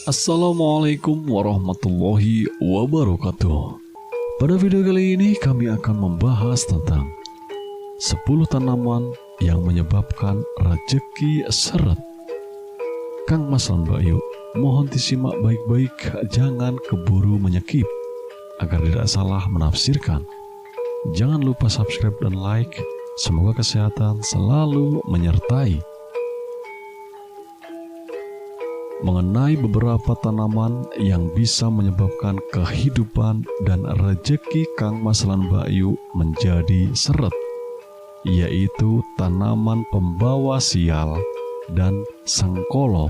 Assalamualaikum warahmatullahi wabarakatuh. Pada video kali ini kami akan membahas tentang 10 tanaman yang menyebabkan rezeki seret. Kang Mas lan Mbak Yu, mohon disimak baik-baik, jangan keburu menyekip agar tidak salah menafsirkan. Jangan lupa subscribe dan like. Semoga kesehatan selalu menyertai. Mengenai beberapa tanaman yang bisa menyebabkan kehidupan dan rezeki Kang Mas lan Mbak Yu menjadi seret, yaitu tanaman pembawa sial dan sengkolo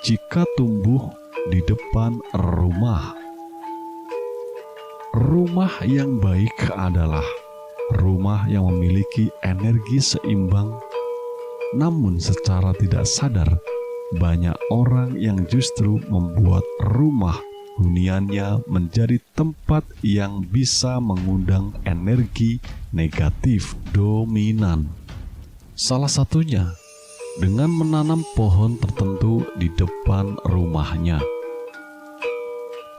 jika tumbuh di depan rumah. Rumah yang baik adalah rumah yang memiliki energi seimbang, namun secara tidak sadar banyak orang yang justru membuat rumah huniannya menjadi tempat yang bisa mengundang energi negatif dominan. Salah satunya dengan menanam pohon tertentu di depan rumahnya.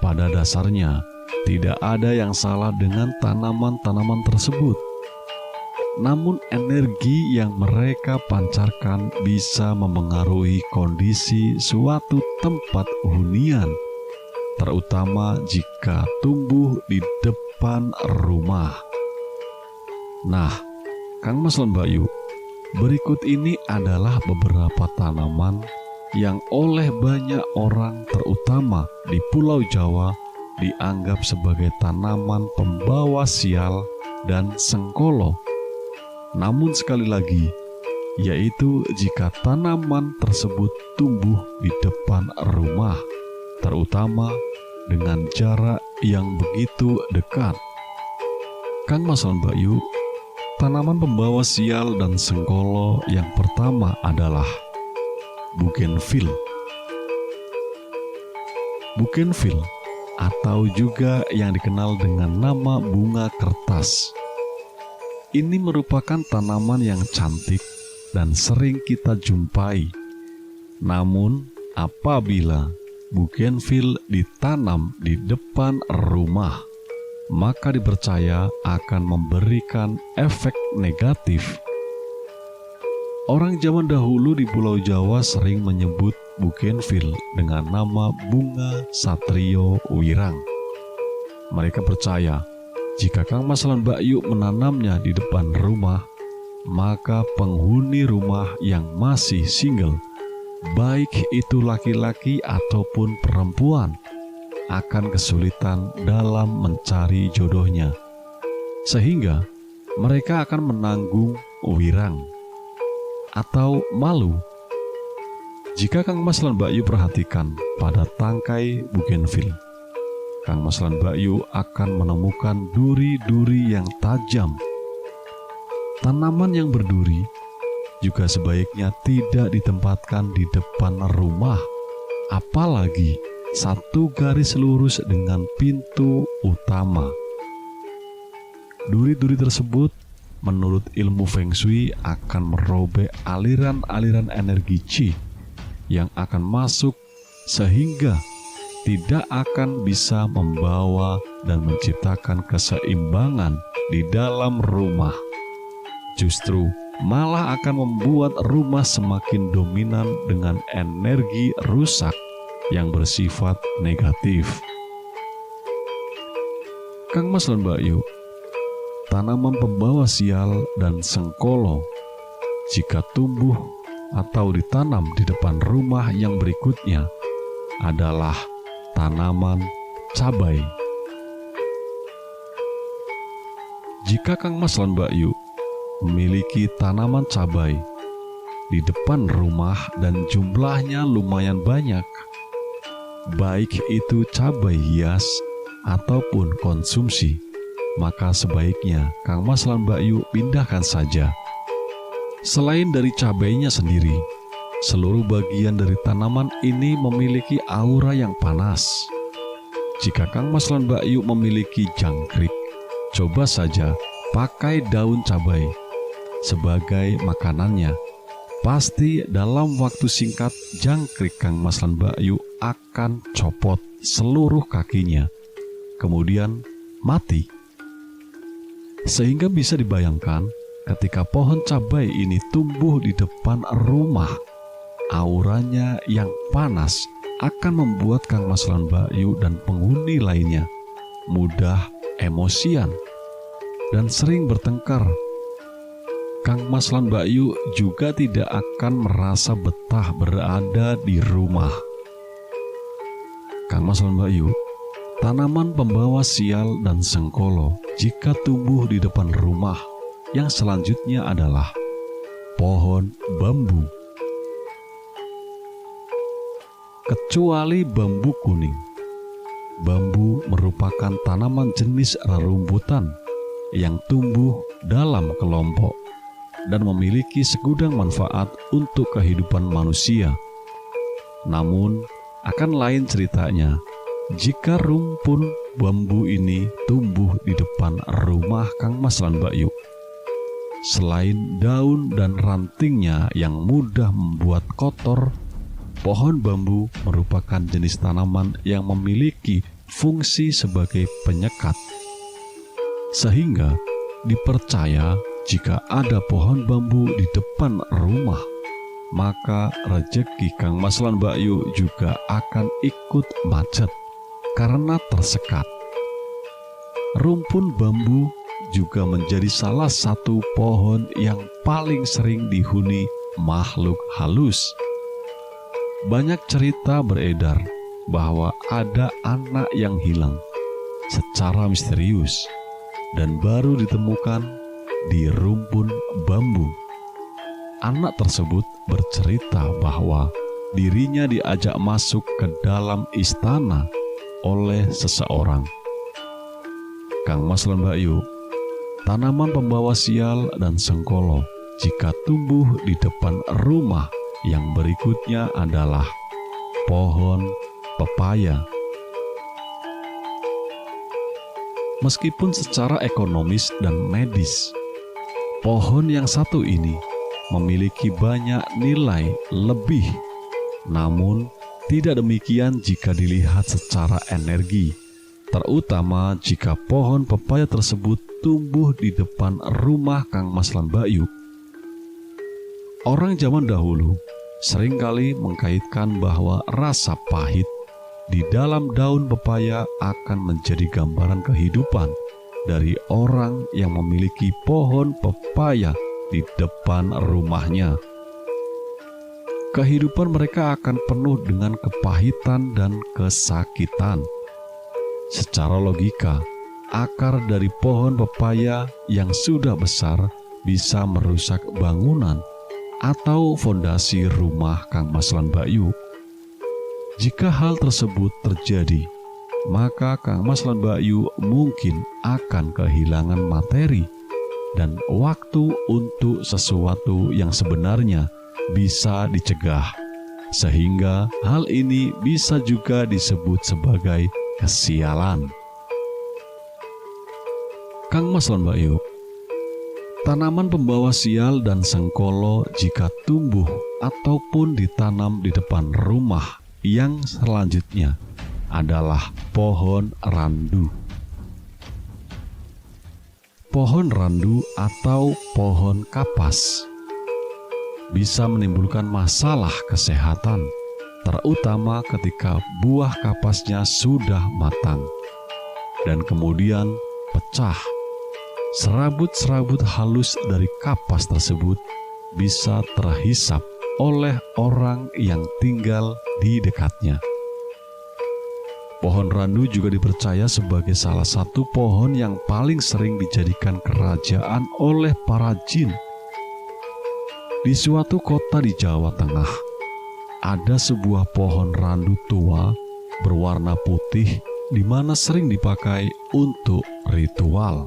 Pada dasarnya, tidak ada yang salah dengan tanaman-tanaman tersebut. Namun energi yang mereka pancarkan bisa memengaruhi kondisi suatu tempat hunian, terutama jika tumbuh di depan rumah. Nah, Kang Mas lan Mbak Yu, berikut ini adalah beberapa tanaman yang oleh banyak orang, terutama di Pulau Jawa, dianggap sebagai tanaman pembawa sial dan sengkolo. Namun sekali lagi, yaitu jika tanaman tersebut tumbuh di depan rumah, terutama dengan jarak yang begitu dekat. Kang Mas lan Mbak Yu, tanaman pembawa sial dan sengkolo yang pertama adalah bougainville. Bougainville atau juga yang dikenal dengan nama bunga kertas. Ini merupakan tanaman yang cantik dan sering kita jumpai. Namun, apabila bougainville ditanam di depan rumah, maka dipercaya akan memberikan efek negatif. Orang zaman dahulu di Pulau Jawa sering menyebut bougainville dengan nama bunga satrio wirang. Mereka percaya jika Kang Mas lan Mbak Yu menanamnya di depan rumah, maka penghuni rumah yang masih single, baik itu laki-laki ataupun perempuan, akan kesulitan dalam mencari jodohnya, sehingga mereka akan menanggung wirang atau malu. Jika Kang Mas lan Mbak Yu perhatikan pada tangkai bougainville, Kang Mas lan Mbak Yu akan menemukan duri-duri yang tajam. Tanaman yang berduri juga sebaiknya tidak ditempatkan di depan rumah, apalagi satu garis lurus dengan pintu utama. Duri-duri tersebut menurut ilmu Feng Shui akan merobek aliran-aliran energi Qi yang akan masuk, sehingga tidak akan bisa membawa dan menciptakan keseimbangan di dalam rumah. Justru malah akan membuat rumah semakin dominan dengan energi rusak yang bersifat negatif. Kang Mas dan Mbak Yu, tanaman pembawa sial dan sengkolo jika tumbuh atau ditanam di depan rumah yang berikutnya adalah tanaman cabai. Jika Kang Mas lan Mbak Yu memiliki tanaman cabai di depan rumah dan jumlahnya lumayan banyak, baik itu cabai hias ataupun konsumsi, maka sebaiknya Kang Mas lan Mbak Yu pindahkan saja. Selain dari cabainya sendiri, seluruh bagian dari tanaman ini memiliki aura yang panas. Jika Kang Mas lan Mbak Yu memiliki jangkrik, coba saja pakai daun cabai sebagai makanannya. pasti dalam waktu singkat jangkrik Kang Mas lan Mbak Yu akan copot seluruh kakinya, kemudian mati. Sehingga bisa dibayangkan ketika pohon cabai ini tumbuh di depan rumah, auranya yang panas akan membuat Kang Mas lan Mbak Yu dan penghuni lainnya mudah emosian dan sering bertengkar. Kang Mas lan Mbak Yu juga tidak akan merasa betah berada di rumah. Kang Mas lan Mbak Yu, tanaman pembawa sial dan sengkolo jika tumbuh di depan rumah, yang selanjutnya adalah pohon bambu. Kecuali bambu kuning. Bambu merupakan tanaman jenis rerumputan yang tumbuh dalam kelompok dan memiliki segudang manfaat untuk kehidupan manusia. Namun, akan lain ceritanya jika rumpun bambu ini tumbuh di depan rumah Kang Mas lan Mbak Yu. Selain daun dan rantingnya yang mudah membuat kotor, pohon bambu merupakan jenis tanaman yang memiliki fungsi sebagai penyekat. Sehingga dipercaya jika ada pohon bambu di depan rumah, maka rejeki Kang Mas lan Mbak Yu juga akan ikut macet karena tersekat. Rumpun bambu juga menjadi salah satu pohon yang paling sering dihuni makhluk halus. Banyak cerita beredar bahwa ada anak yang hilang secara misterius dan baru ditemukan di rumpun bambu. Anak tersebut bercerita bahwa dirinya diajak masuk ke dalam istana oleh seseorang. Kang Mas lan Mbak Yu, tanaman pembawa sial dan sengkolo jika tumbuh di depan rumah yang berikutnya adalah pohon pepaya. Meskipun secara ekonomis dan medis, pohon yang satu ini memiliki banyak nilai lebih, namun tidak demikian jika dilihat secara energi, terutama jika pohon pepaya tersebut tumbuh di depan rumah Kang Mas lan Mbak Yu. Orang zaman dahulu seringkali mengkaitkan bahwa rasa pahit di dalam daun pepaya akan menjadi gambaran kehidupan dari orang yang memiliki pohon pepaya di depan rumahnya. Kehidupan mereka akan penuh dengan kepahitan dan kesakitan. Secara logika, akar dari pohon pepaya yang sudah besar bisa merusak bangunan atau fondasi rumah Kang Mas lan Mbak Yu. Jika hal tersebut terjadi, maka Kang Mas lan Mbak Yu mungkin akan kehilangan materi dan waktu untuk sesuatu yang sebenarnya bisa dicegah, sehingga hal ini bisa juga disebut sebagai kesialan. Kang Mas lan Mbak Yu, tanaman pembawa sial dan sengkolo jika tumbuh ataupun ditanam di depan rumah yang selanjutnya adalah pohon randu. Pohon randu atau pohon kapas bisa menimbulkan masalah kesehatan, terutama ketika buah kapasnya sudah matang dan kemudian pecah. Serabut-serabut halus dari kapas tersebut bisa terhisap oleh orang yang tinggal di dekatnya. Pohon randu juga dipercaya sebagai salah satu pohon yang paling sering dijadikan kerajaan oleh para jin. Di suatu kota di Jawa Tengah, ada sebuah pohon randu tua berwarna putih di mana sering dipakai untuk ritual.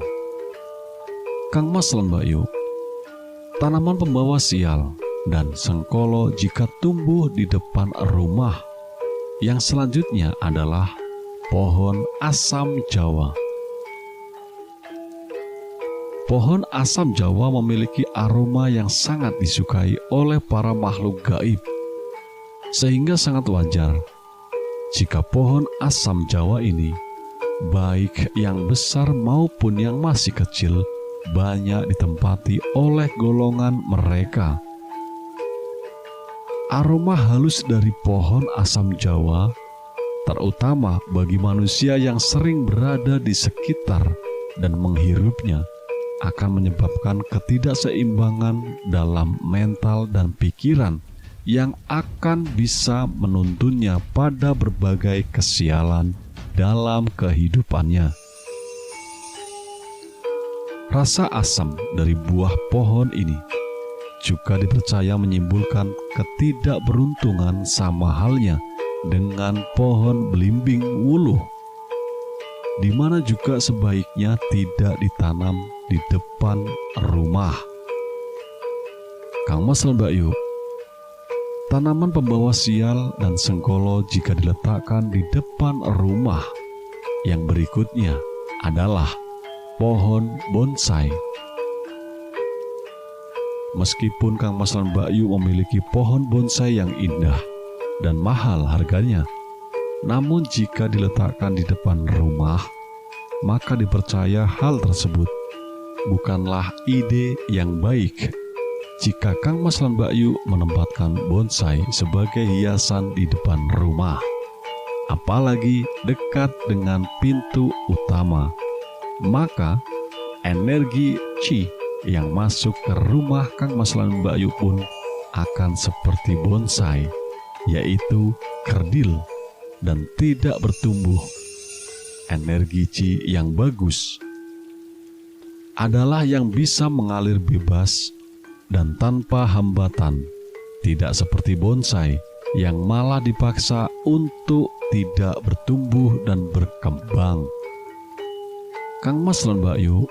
Kang Mas lan Mbak Yu, tanaman pembawa sial dan sengkolo jika tumbuh di depan rumah yang selanjutnya adalah pohon asam Jawa. Pohon asam Jawa memiliki aroma yang sangat disukai oleh para makhluk gaib, sehingga sangat wajar jika pohon asam Jawa ini, baik yang besar maupun yang masih kecil, banyak ditempati oleh golongan mereka. Aroma halus dari pohon asam Jawa, terutama bagi manusia yang sering berada di sekitar dan menghirupnya, akan menyebabkan ketidakseimbangan dalam mental dan pikiran yang akan bisa menuntunnya pada berbagai kesialan dalam kehidupannya. Rasa asam dari buah pohon ini juga dipercaya menimbulkan ketidakberuntungan, sama halnya dengan pohon belimbing wuluh, di mana juga sebaiknya tidak ditanam di depan rumah. Kang Mas lan Mbak Yu, tanaman pembawa sial dan sengkolo jika diletakkan di depan rumah. Yang berikutnya adalah pohon bonsai. Meskipun Kang Mas lan Mbak Yu memiliki pohon bonsai yang indah dan mahal harganya, namun jika diletakkan di depan rumah, maka dipercaya hal tersebut bukanlah ide yang baik jika Kang Mas lan Mbak Yu menempatkan bonsai sebagai hiasan di depan rumah, apalagi dekat dengan pintu utama. Maka energi Qi yang masuk ke rumah Kang Mas lan Mbak Yu pun akan seperti bonsai, yaitu kerdil dan tidak bertumbuh. Energi Qi yang bagus adalah yang bisa mengalir bebas dan tanpa hambatan, tidak seperti bonsai yang malah dipaksa untuk tidak bertumbuh dan berkembang. Kang Mas lan Mbak Yu,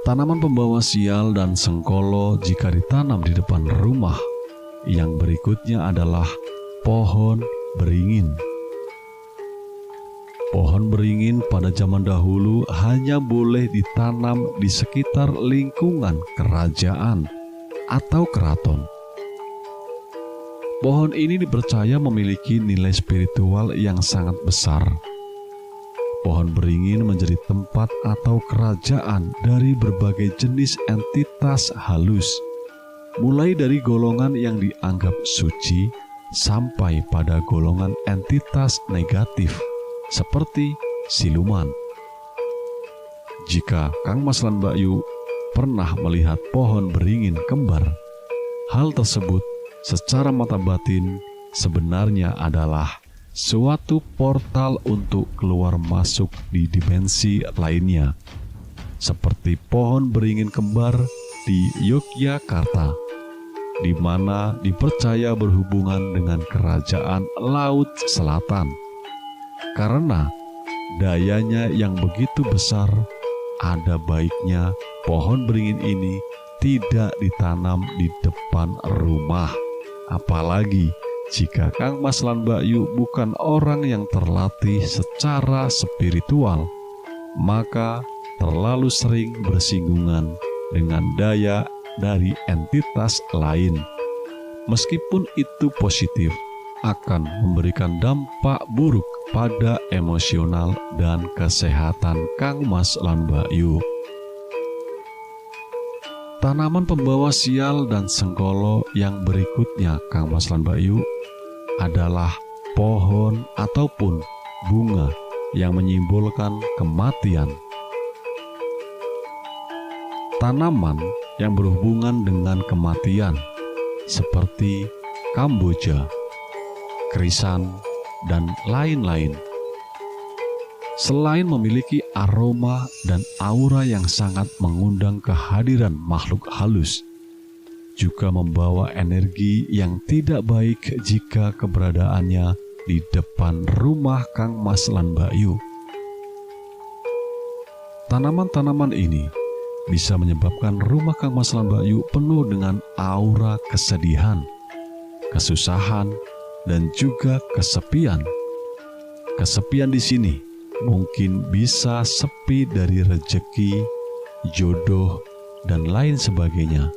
tanaman pembawa sial dan sengkolo jika ditanam di depan rumah, yang berikutnya adalah pohon beringin. Pohon beringin pada zaman dahulu hanya boleh ditanam di sekitar lingkungan kerajaan atau keraton. Pohon ini dipercaya memiliki nilai spiritual yang sangat besar. Pohon beringin menjadi tempat atau kerajaan dari berbagai jenis entitas halus, mulai dari golongan yang dianggap suci sampai pada golongan entitas negatif seperti siluman. Jika Kang Mas lan Mbak Yu pernah melihat pohon beringin kembar, hal tersebut secara mata batin sebenarnya adalah suatu portal untuk keluar masuk di dimensi lainnya, seperti pohon beringin kembar di Yogyakarta, di mana dipercaya berhubungan dengan kerajaan Laut Selatan. Karena dayanya yang begitu besar, ada baiknya pohon beringin ini tidak ditanam di depan rumah. Apalagi jika Kang Mas lan Mbak Yu bukan orang yang terlatih secara spiritual, maka terlalu sering bersinggungan dengan daya dari entitas lain. Meskipun itu positif, akan memberikan dampak buruk pada emosional dan kesehatan Kang Mas lan Mbak Yu. Tanaman pembawa sial dan sengkolo yang berikutnya Kang Mas lan Mbak Yu adalah pohon ataupun bunga yang menyimbolkan kematian. Tanaman yang berhubungan dengan kematian seperti kamboja, krisan, dan lain-lain, selain memiliki aroma dan aura yang sangat mengundang kehadiran makhluk halus, juga membawa energi yang tidak baik jika keberadaannya di depan rumah Kang Mas lan Mbak Yu. Tanaman-tanaman ini bisa menyebabkan rumah Kang Mas lan Mbak Yu penuh dengan aura kesedihan, kesusahan, dan juga kesepian. Kesepian di sini mungkin bisa sepi dari rejeki, jodoh, dan lain sebagainya.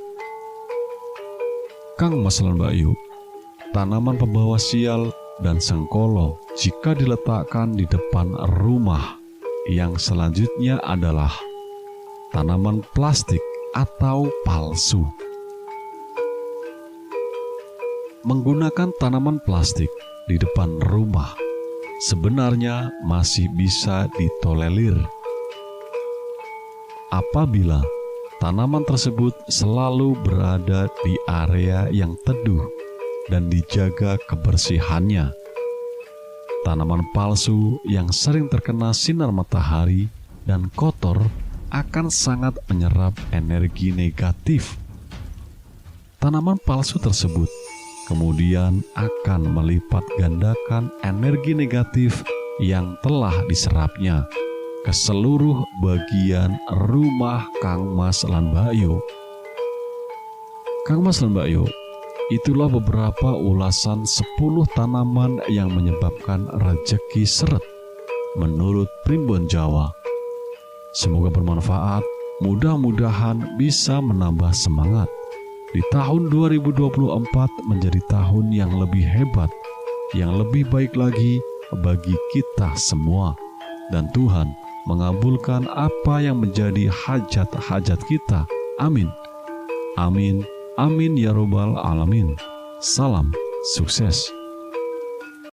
Kang Mas lan Mbak Yu, tanaman pembawa sial dan sengkolo jika diletakkan di depan rumah. Yang selanjutnya adalah tanaman plastik atau palsu. Menggunakan tanaman plastik di depan rumah sebenarnya masih bisa ditolerir apabila tanaman tersebut selalu berada di area yang teduh dan dijaga kebersihannya. Tanaman palsu yang sering terkena sinar matahari dan kotor akan sangat menyerap energi negatif. Tanaman palsu tersebut kemudian akan melipat gandakan energi negatif yang telah diserapnya ke seluruh bagian rumah Kang Mas lan Mbak Yu. Kang Mas lan Mbak Yu, itulah beberapa ulasan 10 tanaman yang menyebabkan rejeki seret menurut Primbon Jawa. Semoga bermanfaat, mudah-mudahan bisa menambah semangat di tahun 2024 menjadi tahun yang lebih hebat, yang lebih baik lagi bagi kita semua. Dan Tuhan mengabulkan apa yang menjadi hajat-hajat kita. Amin. Amin. Amin ya robbal alamin. Salam sukses.